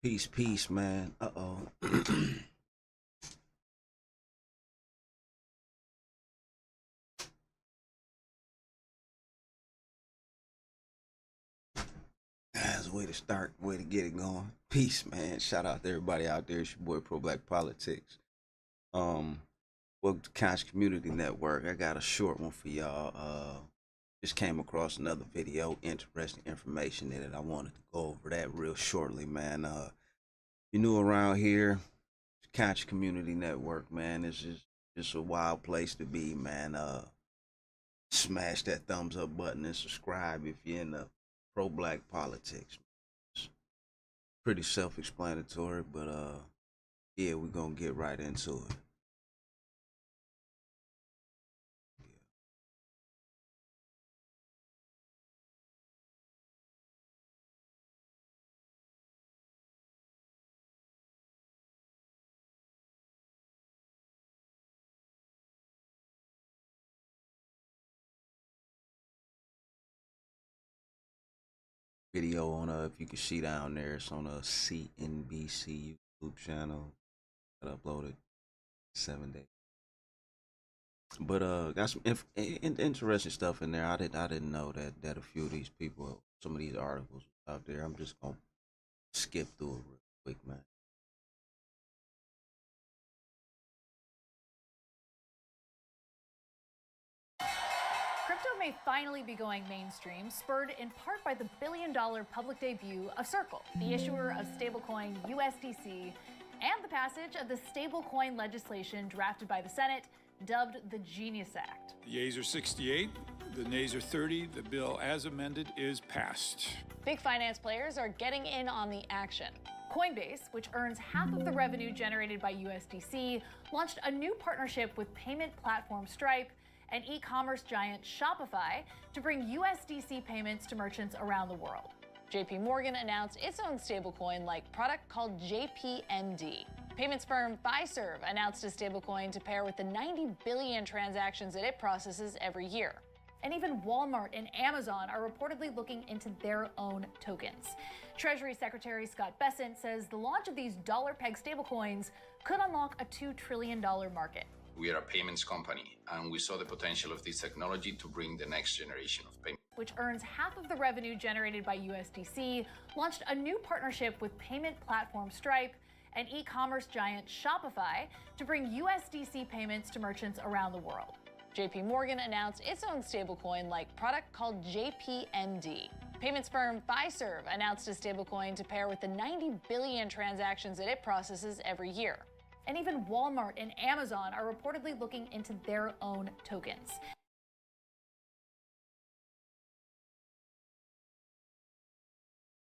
Peace, peace, man. Uh-oh. That's a way to start, way to get it going. Peace, man. Shout out to everybody out there. It's your boy Pro Black Politics. Um, Welcome to Conscious Community Network. I got a short one for y'all. Just came across another video, interesting information in it. I wanted to go over that real shortly, man. You new around here, Conscious Community Network, man. It's just a wild place to be, man. Smash that thumbs up button and subscribe if you're in the pro black politics. It's pretty self-explanatory, but yeah, we're gonna get right into it. Video on if you can see down there, it's on a CNBC YouTube channel. I uploaded 7 days. But got some interesting stuff in there. I didn't know that a few of these people, some of these articles out there. I'm just gonna skip through it real quick, man. Crypto may finally be going mainstream, spurred in part by the billion-dollar public debut of Circle, the issuer of stablecoin USDC, and the passage of the stablecoin legislation drafted by the Senate, dubbed the Genius Act. The yeas are 68, the nays are 30. The bill as amended is passed. Big finance players are getting in on the action. Coinbase, which earns half of the revenue generated by USDC, launched a new partnership with payment platform Stripe and e-commerce giant Shopify to bring USDC payments to merchants around the world. JP Morgan announced its own stablecoin-like product called JPMD. Payments firm Fiserv announced a stablecoin to pair with the 90 billion transactions that it processes every year. And even Walmart and Amazon are reportedly looking into their own tokens. Treasury Secretary Scott Bessent says the launch of these dollar-pegged stablecoins could unlock a $2 trillion market. We are a payments company, and we saw the potential of this technology to bring the next generation of payments. Which earns half of the revenue generated by USDC, launched a new partnership with payment platform Stripe and e-commerce giant Shopify to bring USDC payments to merchants around the world. JP Morgan announced its own stablecoin-like product called JPMD. Payments firm Fiserv announced a stablecoin to pair with the 90 billion transactions that it processes every year. And even Walmart and Amazon are reportedly looking into their own tokens.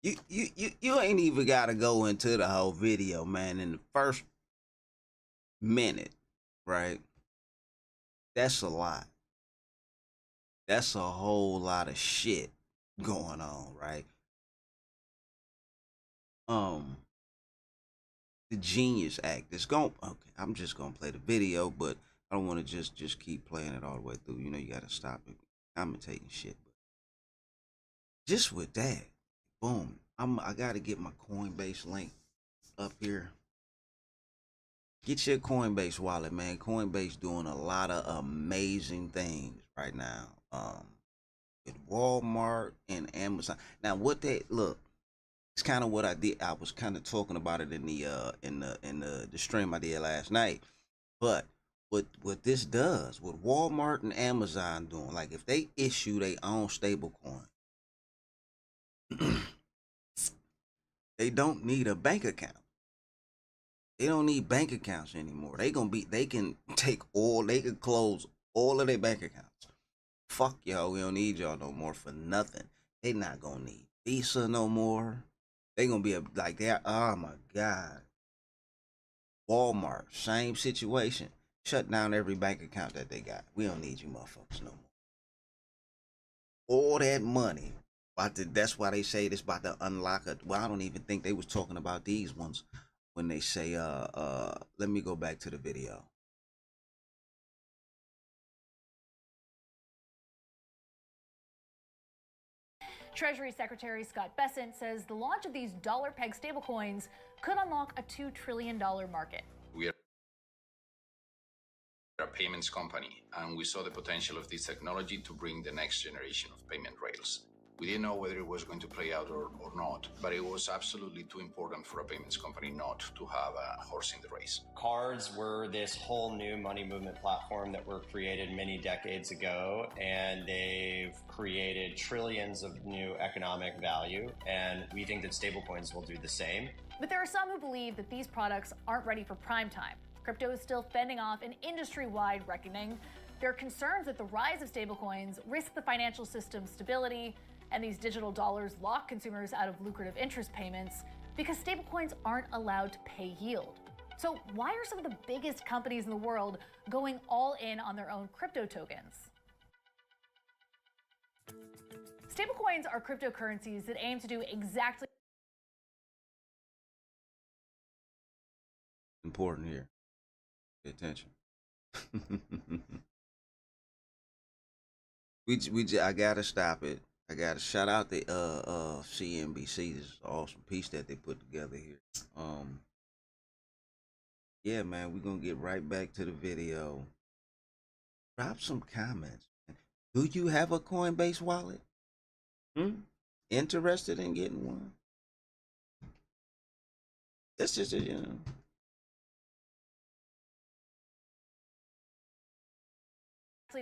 You ain't even gotta go into the whole video, man. In the first minute, right? That's a lot. That's a whole lot of shit going on, right? The Genius Act. It's going okay, I'm just gonna play the video, but I don't wanna just keep playing it all the way through. You know you gotta stop it commentating shit. But just with that, boom. I gotta get my Coinbase link up here. Get your Coinbase wallet, man. Coinbase doing a lot of amazing things right now. With Walmart and Amazon. Now what they look, it's kind of what I did. I was kind of talking about it in the stream I did last night. But what this does, what Walmart and Amazon doing, like if they issue their own stable coin, they don't need a bank account. They don't need bank accounts anymore. They can close all of their bank accounts. Fuck y'all, we don't need y'all no more for nothing. They not gonna need Visa no more. They gonna be like that. Oh my God. Walmart, same situation. Shut down every bank account that they got. We don't need you motherfuckers no more. All that money. That's why they say it's about to unlock it. Well, I don't even think they was talking about these ones when they say let me go back to the video. Treasury Secretary Scott Bessent says the launch of these dollar-pegged stablecoins could unlock a $2 trillion market. We are a payments company, and we saw the potential of this technology to bring the next generation of payment rails. We didn't know whether it was going to play out or not, but it was absolutely too important for a payments company not to have a horse in the race. Cards were this whole new money movement platform that were created many decades ago, and they've created trillions of new economic value, and we think that stablecoins will do the same. But there are some who believe that these products aren't ready for prime time. Crypto is still fending off an industry-wide reckoning. There are concerns that the rise of stablecoins risk the financial system's stability, and these digital dollars lock consumers out of lucrative interest payments because stablecoins aren't allowed to pay yield. So why are some of the biggest companies in the world going all in on their own crypto tokens? Stablecoins are cryptocurrencies that aim to do exactly important here. Pay attention. I gotta stop it. I gotta shout out the CNBC. This is an awesome piece that they put together here. Yeah, man, we're gonna get right back to the video. Drop some comments. Do you have a Coinbase wallet? Interested in getting one? This is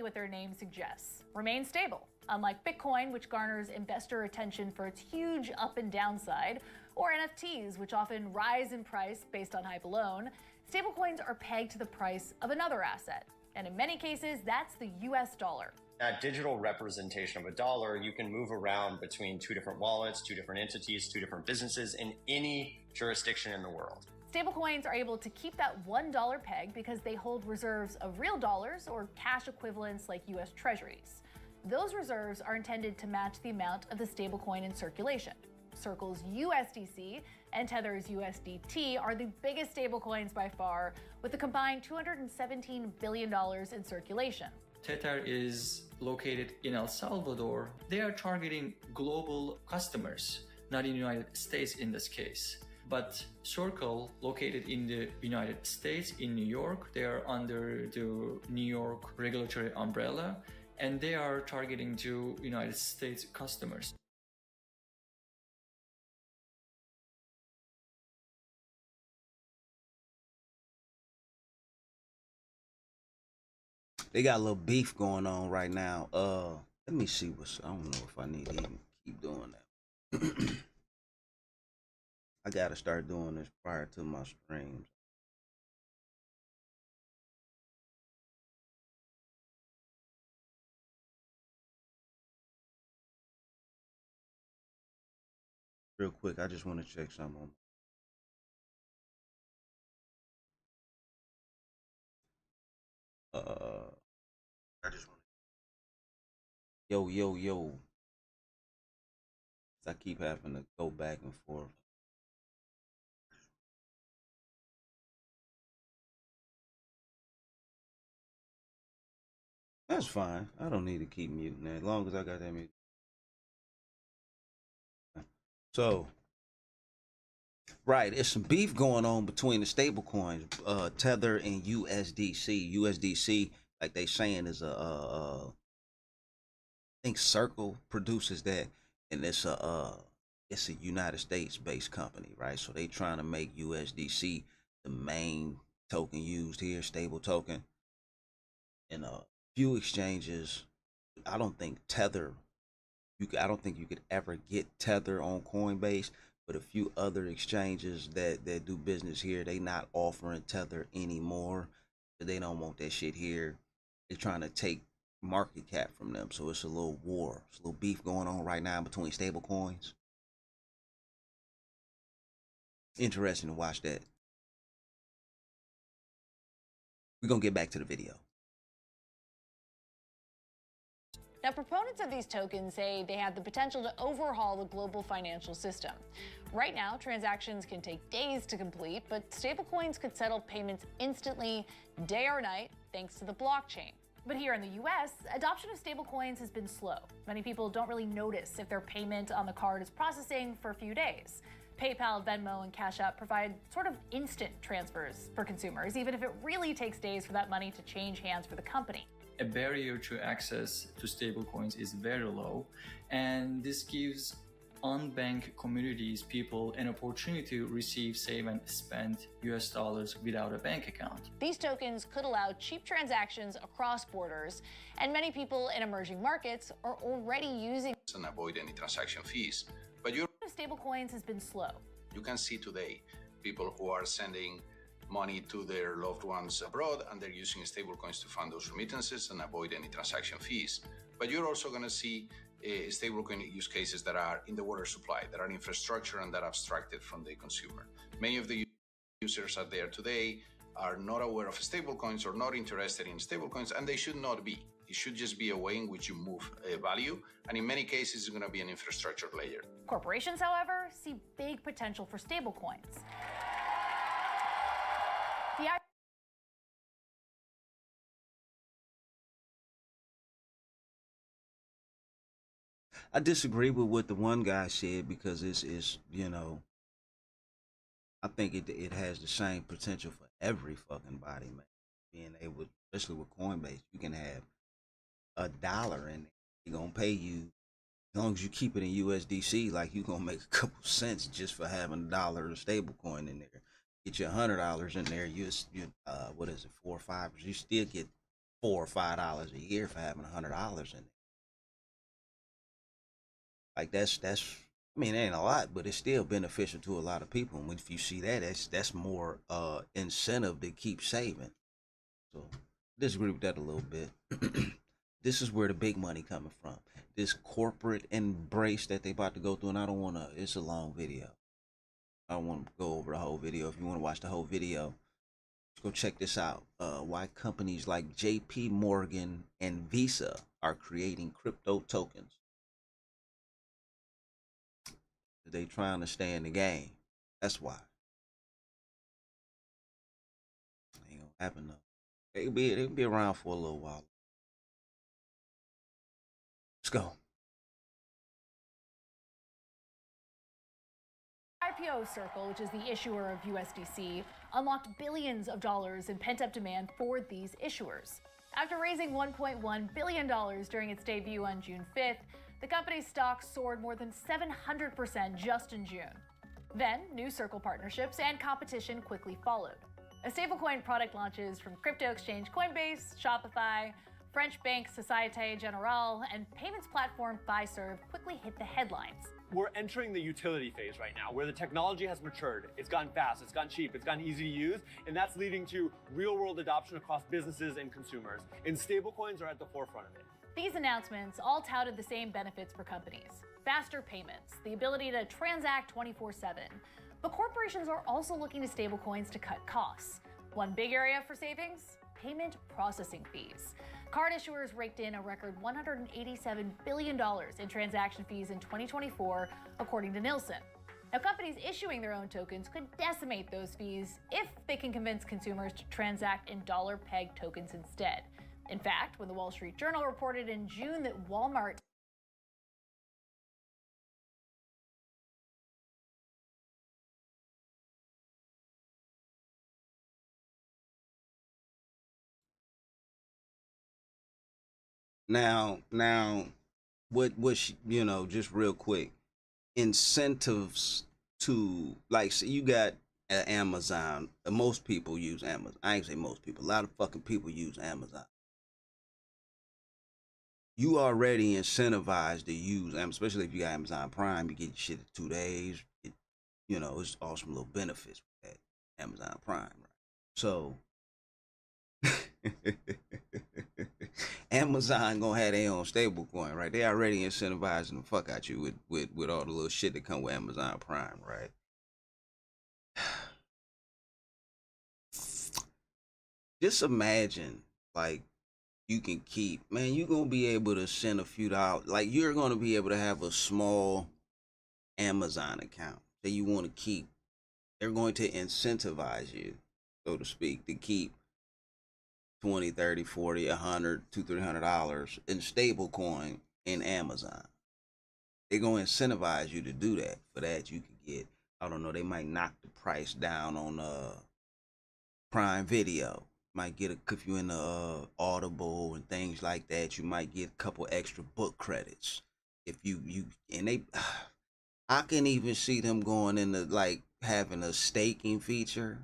what their name suggests. Remain stable. Unlike Bitcoin, which garners investor attention for its huge up and downside, or NFTs, which often rise in price based on hype alone, stablecoins are pegged to the price of another asset. And in many cases, that's the US dollar. That digital representation of a dollar, you can move around between two different wallets, two different entities, two different businesses in any jurisdiction in the world. Stablecoins are able to keep that $1 peg because they hold reserves of real dollars or cash equivalents like US Treasuries. Those reserves are intended to match the amount of the stablecoin in circulation. Circle's USDC and Tether's USDT are the biggest stablecoins by far, with a combined $217 billion in circulation. Tether is located in El Salvador. They are targeting global customers, not in the United States in this case. But Circle, located in the United States, in New York, they are under the New York regulatory umbrella, and they are targeting to United States customers. They got a little beef going on right now. Let me see I don't know if I need to even keep doing that. I gotta start doing this prior to my streams. Real quick, I just want to check something on. I just want to. Yo. I keep having to go back and forth. That's fine. I don't need to keep muting that as long as I got that mute. So, right, it's some beef going on between the stable coins, Tether and USDC. USDC, like they saying, is I think Circle produces that, and it's a United States based company, right? So they trying to make USDC the main token used here, stable token. And few exchanges, I don't think Tether. I don't think you could ever get Tether on Coinbase, but a few other exchanges that do business here, they not offering Tether anymore. They don't want that shit here. They're trying to take market cap from them. So it's a little war. It's a little beef going on right now between stable coins. Interesting to watch that. We're going to get back to the video. Now, proponents of these tokens say they have the potential to overhaul the global financial system. Right now, transactions can take days to complete, but stablecoins could settle payments instantly, day or night, thanks to the blockchain. But here in the US, adoption of stablecoins has been slow. Many people don't really notice if their payment on the card is processing for a few days. PayPal, Venmo, and Cash App provide sort of instant transfers for consumers, even if it really takes days for that money to change hands for the company. A barrier to access to stablecoins is very low, and this gives unbanked communities people an opportunity to receive, save, and spend US dollars without a bank account. These tokens could allow cheap transactions across borders, and many people in emerging markets are already using and avoid any transaction fees. But you stablecoins has been slow. can see today people who are sending money to their loved ones abroad, and they're using stablecoins to fund those remittances and avoid any transaction fees. But you're also going to see stablecoin use cases that are in the water supply, that are infrastructure and that are abstracted from the consumer. Many of the users out there today are not aware of stablecoins or not interested in stablecoins, and they should not be. It should just be a way in which you move value, and in many cases, it's going to be an infrastructure layer. Corporations, however, see big potential for stablecoins. The I disagree with what the one guy said because it's you know, I think it has the same potential for every fucking body, man. Being able, especially with Coinbase, you can have $1 in there. They're gonna pay you as long as you keep it in USDC. Like you gonna make a couple cents just for having $1 stable coin in there. Get your $100 in there. You what is it, 4 or 5? You still get $4 or $5 a year for having $100 in there. Like that's I mean, it ain't a lot, but it's still beneficial to a lot of people. And if you see that, that's more incentive to keep saving. So disagree with that a little bit. This is where the big money coming from. This corporate embrace that they about to go through, and I don't want to. It's a long video. I don't want to go over the whole video. If you want to watch the whole video, go check this out. Why companies like J.P. Morgan and Visa are creating crypto tokens. They trying to stay in the game. That's why. Ain't gonna happen though. They'll be around for a little while. Let's go. IPO Circle, which is the issuer of USDC, unlocked billions of dollars in pent-up demand for these issuers. After raising $1.1 billion during its debut on June 5th, the company's stock soared more than 700% just in June. Then, new Circle partnerships and competition quickly followed. A stablecoin product launches from crypto exchange Coinbase, Shopify, French bank Societe Generale, and payments platform Fiserv quickly hit the headlines. We're entering the utility phase right now, where the technology has matured. It's gotten fast, it's gotten cheap, it's gotten easy to use, and that's leading to real-world adoption across businesses and consumers. And stablecoins are at the forefront of it. These announcements all touted the same benefits for companies. Faster payments, the ability to transact 24/7. But corporations are also looking to stablecoins to cut costs. One big area for savings? Payment processing fees. Card issuers raked in a record $187 billion in transaction fees in 2024, according to Nielsen. Now, companies issuing their own tokens could decimate those fees if they can convince consumers to transact in dollar-pegged tokens instead. In fact, when the Wall Street Journal reported in June that Walmart Now, you know, just real quick, incentives to, like, so you got Amazon. Most people use Amazon. I ain't say most people. A lot of fucking people use Amazon. You already incentivized to use Amazon, especially if you got Amazon Prime. You get your shit in 2 days. You know, it's awesome little benefits with that Amazon Prime, right? So Amazon gonna have their own stable coin, right? They already incentivizing the fuck out you with all the little shit that come with Amazon Prime, right? Just imagine, like, you can keep, man, you're gonna be able to send a few dollars. Like, you're gonna be able to have a small Amazon account that you want to keep. They're going to incentivize you, so to speak, to keep 20, 30, 40, 100, $200, $300 in stable coin in Amazon. They're going to incentivize you to do that. For that, you can get, I don't know, they might knock the price down on Prime Video. Might get if you're in the Audible and things like that, you might get a couple extra book credits. If you and they, I can even see them going into like having a staking feature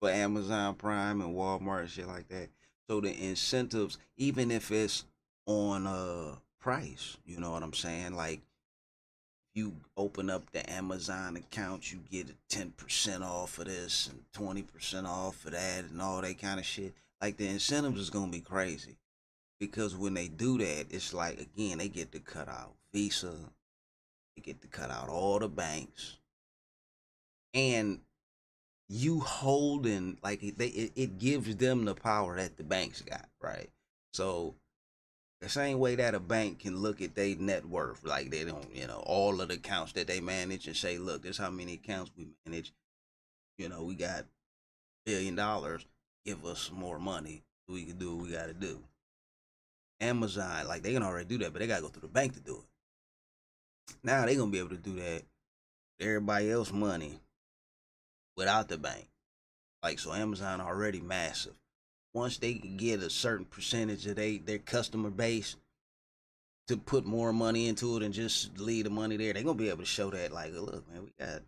for Amazon Prime and Walmart and shit like that. So the incentives, even if it's on price, you know what I'm saying? Like you open up the Amazon account, you get a 10% off of this and 20% off of that and all that kind of shit. Like the incentives is gonna be crazy. Because when they do that, it's like, again, they get to cut out Visa, they get to cut out all the banks, and you holding, like, it gives them the power that the banks got, right? So the same way that a bank can look at their net worth, like they don't, all of the accounts that they manage and say, look, this is how many accounts we manage. We got $1 billion, give us some more money so we can do what we got to do. Amazon, like, they can already do that, but they got to go through the bank to do it. Now they're going to be able to do that with everybody else money without the bank. Like, so Amazon already massive. Once they can get a certain percentage of their customer base to put more money into it and just leave the money there, they're going to be able to show that, like, look, man, we got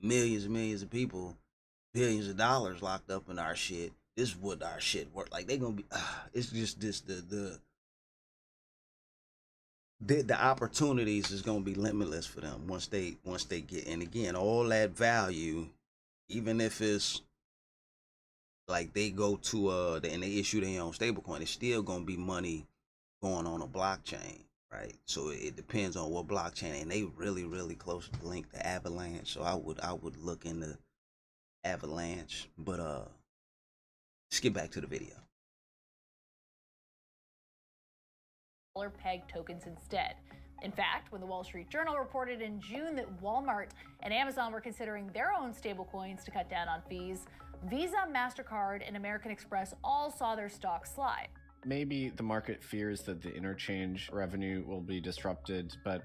millions and millions of people, billions of dollars locked up in our shit. This is what our shit work. Like, they going to be, it's just this, the opportunities is going to be limitless for them once they get, and again, all that value, even if it's like they go to and they issue their own stablecoin, it's still going to be money going on a blockchain, right? So it depends on what blockchain, and they really, really close linked to Avalanche. So I would look into Avalanche, but let's get back to the video. Peg tokens instead. In fact, when the Wall Street Journal reported in June that Walmart and Amazon were considering their own stablecoins to cut down on fees, Visa, MasterCard, and American Express all saw their stocks slide. Maybe the market fears that the interchange revenue will be disrupted, but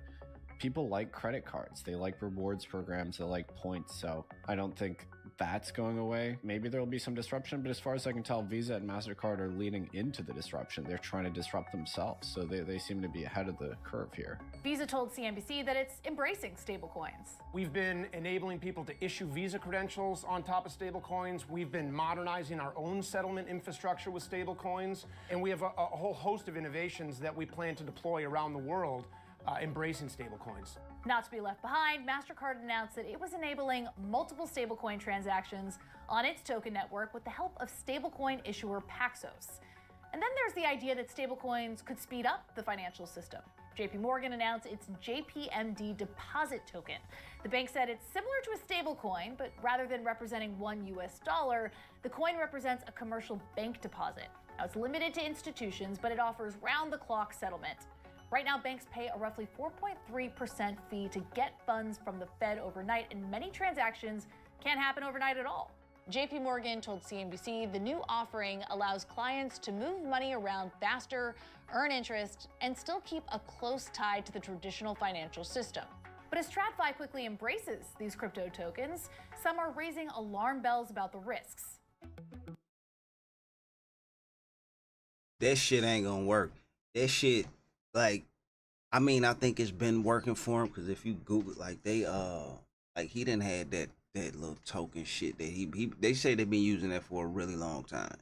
people like credit cards. They like rewards programs. They like points. So I don't think that's going away. Maybe there will be some disruption, but as far as I can tell, Visa and MasterCard are leading into the disruption. They're trying to disrupt themselves. So they seem to be ahead of the curve here. Visa told CNBC that it's embracing stablecoins. We've been enabling people to issue Visa credentials on top of stablecoins. We've been modernizing our own settlement infrastructure with stablecoins. And we have a whole host of innovations that we plan to deploy around the world embracing stablecoins. Not to be left behind, MasterCard announced that it was enabling multiple stablecoin transactions on its token network with the help of stablecoin issuer Paxos. And then there's the idea that stablecoins could speed up the financial system. JP Morgan announced its JPMD deposit token. The bank said it's similar to a stablecoin, but rather than representing $1 US, the coin represents a commercial bank deposit. Now, it's limited to institutions, but it offers round-the-clock settlement. Right now, banks pay a roughly 4.3% fee to get funds from the Fed overnight, and many transactions can't happen overnight at all. JP Morgan told CNBC the new offering allows clients to move money around faster, earn interest, and still keep a close tie to the traditional financial system. But as TradFi quickly embraces these crypto tokens, some are raising alarm bells about the risks. That shit ain't gonna work. That shit, like, I mean, I think it's been working for him, because if you Google, like, they like, he done had that little token shit that they say they've been using that for a really long time.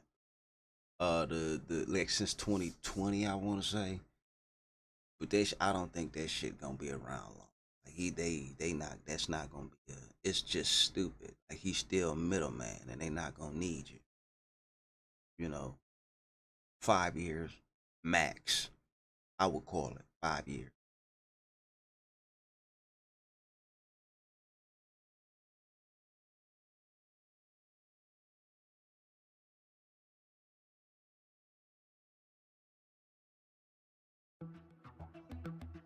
Like since 2020, I want to say. But I don't think that shit gonna be around long. Like that's not gonna be it's just stupid. Like, he's still a middleman, and they not gonna need you. 5 years max. I would call it 5 years.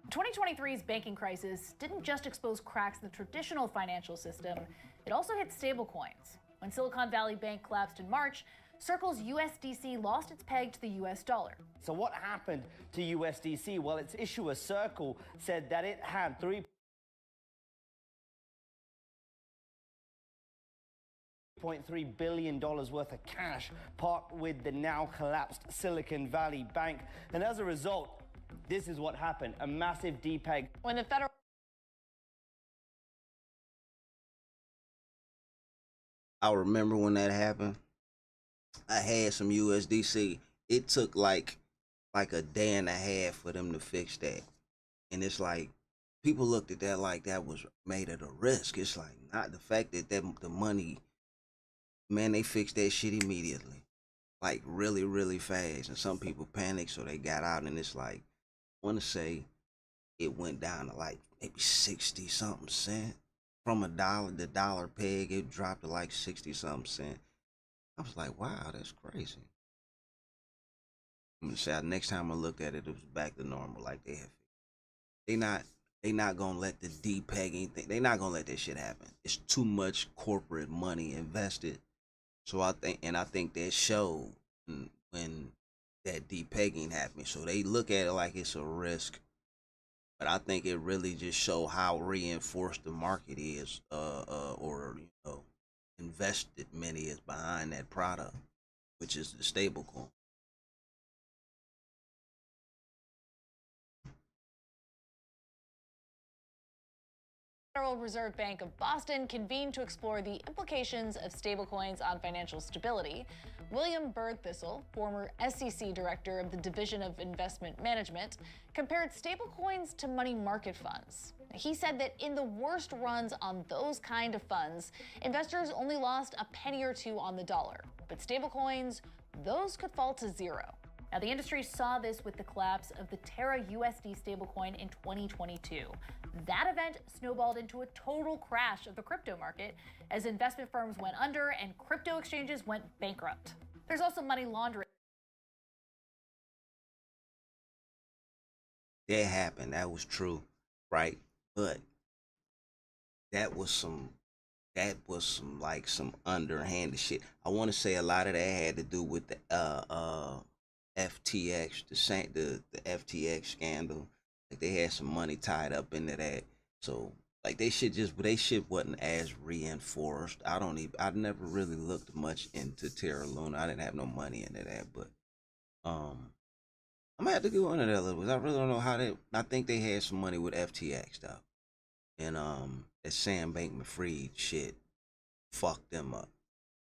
The 2023's banking crisis didn't just expose cracks in the traditional financial system, it also hit stablecoins. When Silicon Valley Bank collapsed in March, Circle's USDC lost its peg to the US dollar. So what happened to USDC? Well, its issuer Circle said that it had $3.3 billion worth of cash parked with the now collapsed Silicon Valley Bank. And as a result, this is what happened, a massive depeg. When the federal I remember when that happened. I had some USDC. It took like a day and a half for them to fix that. And it's like, people looked at that like that was made at a risk. It's like, not the fact that the money, man, they fixed that shit immediately. Like really, really fast. And some people panicked, so they got out, and it's like, I want to say it went down to like maybe 60 something cent. From the dollar peg, it dropped to like 60 something cent. I was like, wow, that's crazy. I'm gonna say next time I looked at it, it was back to normal like they have. They not gonna let the depegging thing. They not gonna let that shit happen. It's too much corporate money invested. So I think that showed when that depegging happened. So they look at it like it's a risk. But I think it really just showed how reinforced the market is, or invested money is behind that product, which is the stablecoin. Federal Reserve Bank of Boston convened to explore the implications of stablecoins on financial stability. William Birdthistle, former SEC director of the Division of Investment Management, compared stablecoins to money market funds. He said that in the worst runs on those kind of funds, investors only lost a penny or two on the dollar. But stablecoins, those could fall to zero. Now, the industry saw this with the collapse of the Terra USD stablecoin in 2022. That event snowballed into a total crash of the crypto market as investment firms went under and crypto exchanges went bankrupt. There's also money laundering. That happened. That was true, right? But that was some like some underhanded shit. I want to say a lot of that had to do with the FTX, the FTX scandal. Like they had some money tied up into that. So like they shit wasn't as reinforced. I never really looked much into Terra Luna. I didn't have no money into that, but I'm gonna have to go into that a little bit. I really don't know how I think they had some money with FTX though. And that Sam Bankman-Fried shit fucked them up.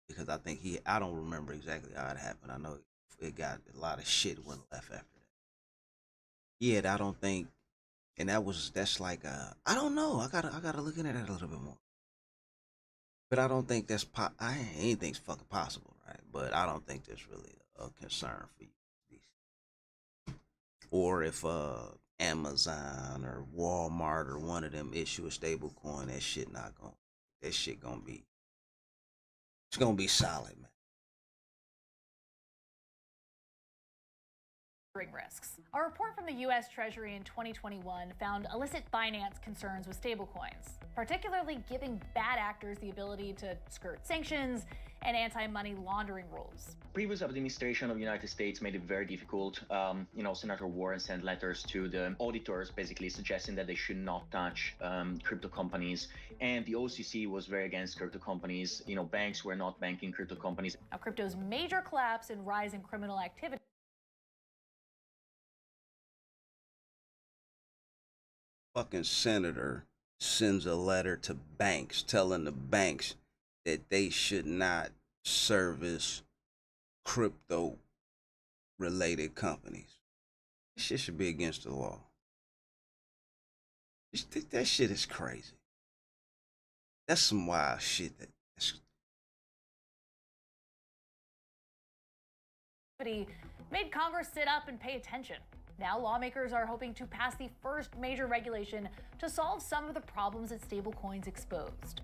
Because I think I don't remember exactly how it happened. I know it got a lot of shit went left after that. Yeah, I don't think, and that's like I don't know. I gotta look into that a little bit more. But I don't think that's anything's fucking possible, right? But I don't think that's really a concern for you. Or if Amazon or Walmart or one of them issue a stable coin, that shit gonna be, it's gonna be solid, man. Risks. A report from the U.S. Treasury in 2021 found illicit finance concerns with stablecoins, particularly giving bad actors the ability to skirt sanctions and anti-money laundering rules. Previous administration of the United States made it very difficult. Senator Warren sent letters to the auditors basically suggesting that they should not touch crypto companies. And the OCC was very against crypto companies. Banks were not banking crypto companies. Now, crypto's major collapse and rise in criminal activity Fucking senator sends a letter to banks telling the banks that they should not service crypto related companies. This shit should be against the law. That shit is crazy. That's some wild shit. made Congress sit up and pay attention. Now, lawmakers are hoping to pass the first major regulation to solve some of the problems that stablecoins exposed.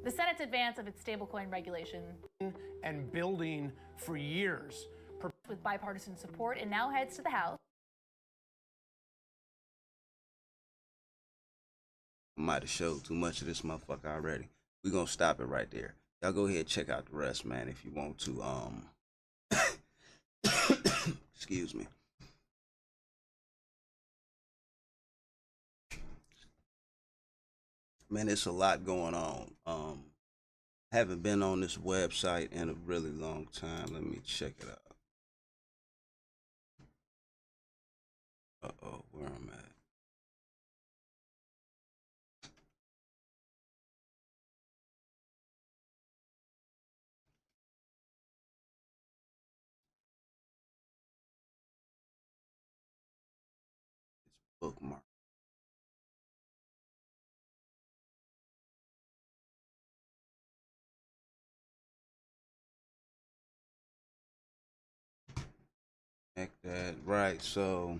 The Senate's advance of its stablecoin regulation and building for years with bipartisan support and now heads to the House. I might have showed too much of this motherfucker already. We're gonna stop it right there. Y'all go ahead and check out the rest, man, if you want to. Excuse me. Man, it's a lot going on. Haven't been on this website in a really long time. Let me check it out. Uh-oh, where I'm at. Bookmark. Like that, right? So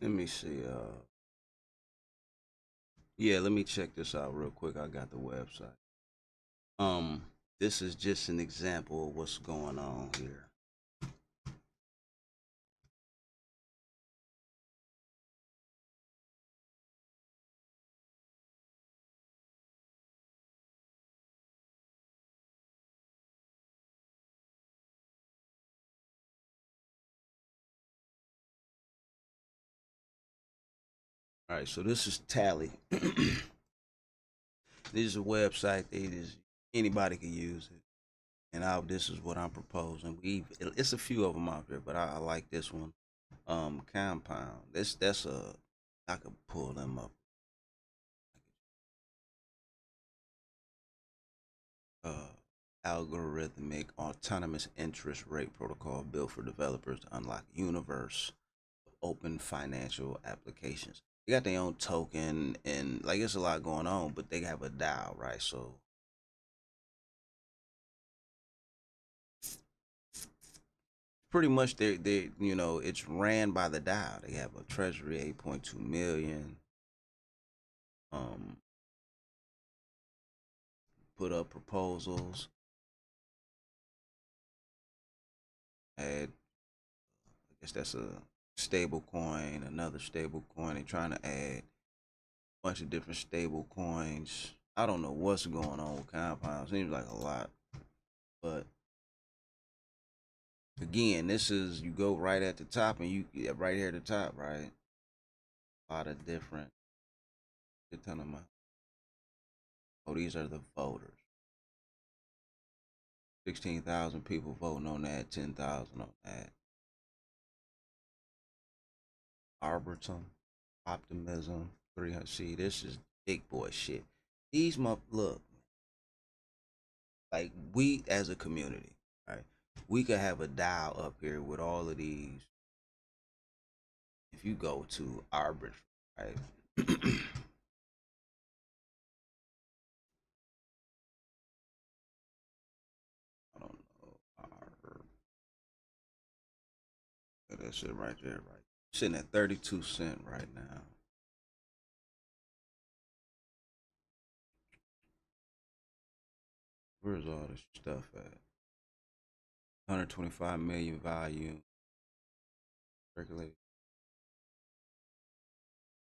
let me see. Yeah, let me check this out real quick. I got the website. This is just an example of what's going on here. All right, so this is Tally. This is a website that is anybody can use it, and this is what I'm proposing. It's a few of them out there, but I like this one. Compound. I could pull them up. Algorithmic autonomous interest rate protocol built for developers to unlock universe of open financial applications. They got their own token and like it's a lot going on, but they have a DAO, right? So pretty much they it's ran by the DAO. They have a treasury 8.2 million. Put up proposals. Add, I guess that's a stable coin, another stable coin. They're trying to add a bunch of different stable coins. I don't know what's going on with Compound. Seems like a lot. But again, this is you go right at the top and right here at the top, right? A lot of different ton of my these are the voters. 16,000 people voting on that, 10,000 on that. Arbitrum, optimism, 300. See, this is big boy shit. These look, like we as a community, right? We could have a dial up here with all of these. If you go to Arbitrum, right? I don't know. That shit right there, right? Sitting at 32 cents right now. Where's all this stuff at? 125 million volume. Circulated.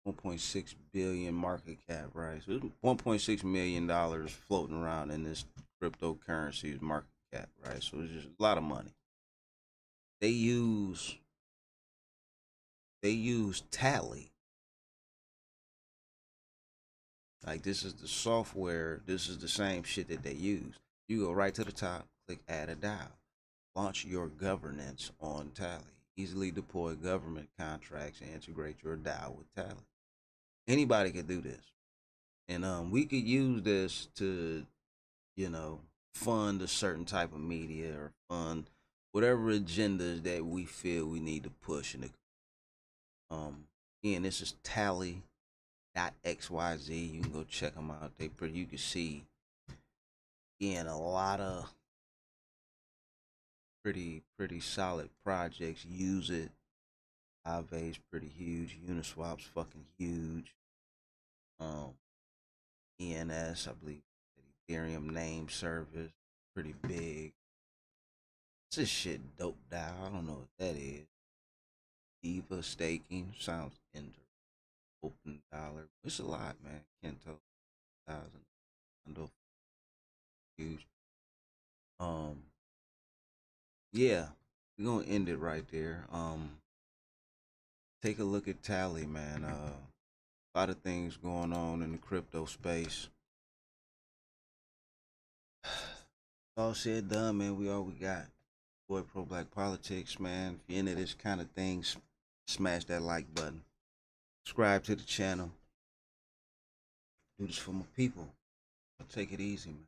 1.6 billion market cap, right? So 1.6 million dollars floating around in this cryptocurrency's market cap, right? So it's just a lot of money. They use Tally. Like this is the software. This is the same shit that they use. You go right to the top, click add a DAO, launch your governance on Tally. Easily deploy government contracts and integrate your DAO with Tally. Anybody could do this, and we could use this to, fund a certain type of media or fund whatever agendas that we feel we need to push. And again, this is Tally.xyz. You can go check them out. You can see again a lot of pretty solid projects use it. Aave's pretty huge. Uniswap's fucking huge. ENS, I believe, Ethereum name service, pretty big. This shit dope down. I don't know what that is. Eva staking sounds interesting. Open dollar. It's a lot, man. Kento 1,000. Hundo, huge. Yeah, we're gonna end it right there. Take a look at Tally, man. A lot of things going on in the crypto space. All said done, man. We all we got. Boy, Pro Black Politics, man. If you're into this kind of things, smash that like button. Subscribe to the channel. Do this for my people. Take it easy, man.